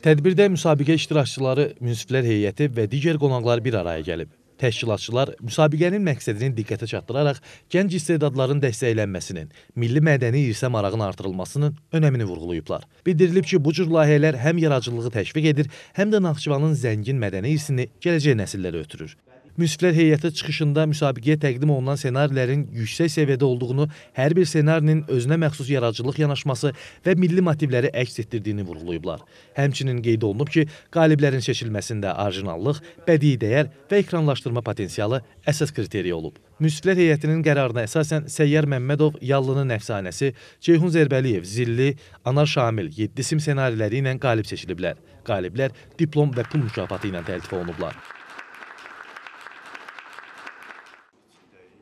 Tədbirdə müsabiqə iştirakçıları, münsiflər heyəti və digər qonaqlar bir araya gəlib. Təşkilatçılar müsabiqənin məqsədini diqqətə çatdıraraq gənc istedadların dəstəklənməsinin, milli mədəni irsə marağın artırılmasının önəmini vurğulayıblar. Bildirilib ki, bu cür layihələr həm yaradıcılığı təşviq edir, həm də Naxçıvanın zəngin mədəni irsini gələcək nəsillərə ötürür. Münsiflər heyəti çıxışında müsabiqəyə təqdim olunan ssenarilərin yüksək səviyyədə olduğunu, hər bir ssenarinin özünə məxsus yaradıcılıq yanaşması və milli motivləri əks etdirdiyini vurğulayıblar. Həmçinin qeyd olunub ki, qaliblərin seçilməsində orijinallıq, bədii dəyər və ekranlaşdırma potensialı əsas kriteriya olub. Münsiflər heyətinin qərarına əsasən Səyyar Məmmədov Yallının əfsanəsi, Ceyhun Zərbəliyev Zilli, Anar Şamil 7 sim ssenariləri ilə qalib seçiliblər. Qaliblər diplom və pul mükafatı ilə təltif olunublar.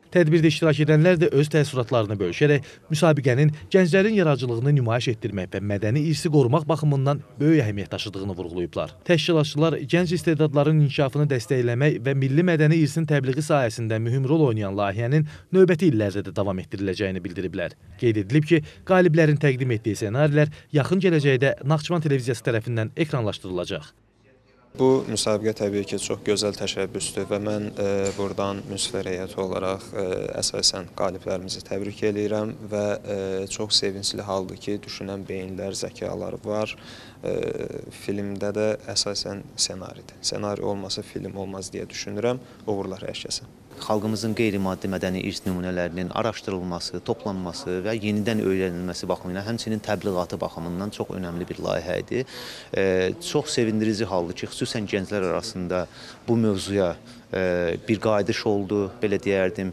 Tədbirdə iştirak edənlər də öz təəssüratlarını bölüşərək müsabiqənin gənclərin yaradıcılığını nümayiş etdirmək və mədəni irsi qorumaq baxımından böyük əhəmiyyət daşıdığını vurğulayıblar. Təşkilatçılar gənc istedadların inkişafını dəstəkləmək və milli mədəni irsin təbliği sayəsində mühüm rol oynayan layihənin növbəti illərdə də davam etdiriləcəyini bildiriblər. Qeyd edilib ki, qaliblərin təqdim etdiyi ssenarilər yaxın gələcəkdə Naxçıvan televiziyası tərəfindən ekranlaşdırılacaq. Bu müsabiqə təbii ki, çox gözəl təşəbbüsdür və mən buradan münsiflər heyəti olaraq əsasən qaliblərimizi təbrik edirəm və çox sevincli haldır ki, düşünən beyinlər, zəkaları var. Filmdə də əsasən ssenaridir. Ssenari olmasa film olmaz deyə düşünürəm. Uğurlar hər kəsə. Xalqımızın qeyri-maddi mədəni irs nümunələrinin araşdırılması, toplanması və yenidən öyrənilməsi baxımından, həmçinin təbliğatı baxımından çox önəmli bir layihə idi. Çox sevindirici haldır ki, xüsusən gənclər arasında bu mövzuya bir qayıdış oldu, belə deyərdim,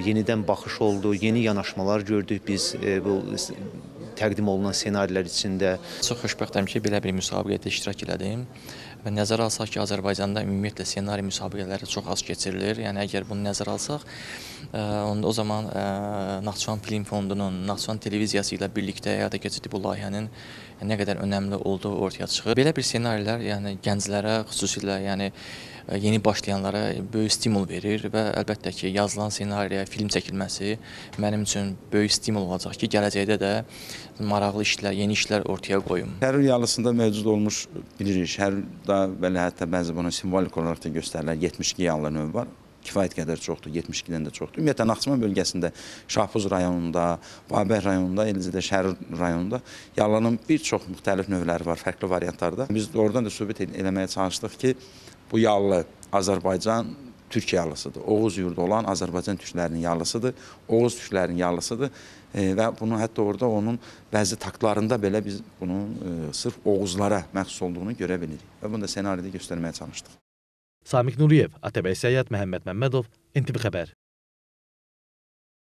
yenidən baxış oldu, yeni yanaşmalar gördük biz bu təqdim olunan ssenarilər içində. Çox xoşbəxtəm ki, belə bir müsabiqədə iştirak elədim və nəzərə alsaq ki, Azərbaycanda ümumiyyətlə ssenari müsabiqələri çox az keçirilir. Yəni, əgər bunu nəzərə alsaq, o zaman Naxçıvan Film Fondunun, Naxçıvan televiziyası ilə birlikdə həyata keçirdiyi bu layihənin nə qədər önəmli olduğu ortaya çıxır. Belə bir ssenarilər yəni gənclərə, xüsusilə yəni yeni başlayanlara böyük stimul verir və əlbəttə ki, yazılan ssenariyə film çəkilməsi mənim üçün böyük stimul olacaq ki, gələcəkdə də maraqlı işlər, yeni işlər ortaya qoyum. Şəhər yalısında mövcud olmuş bilirik. Şəhərdə belə hətta bəzi bunu simvolik olaraq da göstərirlər. 72 yanlı növ var. Kifayət qədər çoxdur, 72-dən də çoxdur. Ümumiyyətlə, Naxçıvan bölgəsində, Şahbuz rayonunda, Babək rayonunda, eləcə Şəhər rayonunda yalının bir çox müxtəlif növləri var, fərqli variantlarda. Biz oradan da sübut eləməyə çalışdıq ki, bu yallı Azərbaycan türk yallısıdır. Oğuz yurdu olan Azərbaycan türklərinin yallısıdır, Oğuz türklərinin yallısıdır və bunu hətta orada onun bəzi taktlarında belə biz bunun sırf Oğuzlara məxsus olduğunu görə bilirik və bunu da ssenaridə göstərməyə çalışdıq. Samik Nuriyev, ATV Səyyad Məhəmməd Məmmədov, NTV Xəbər.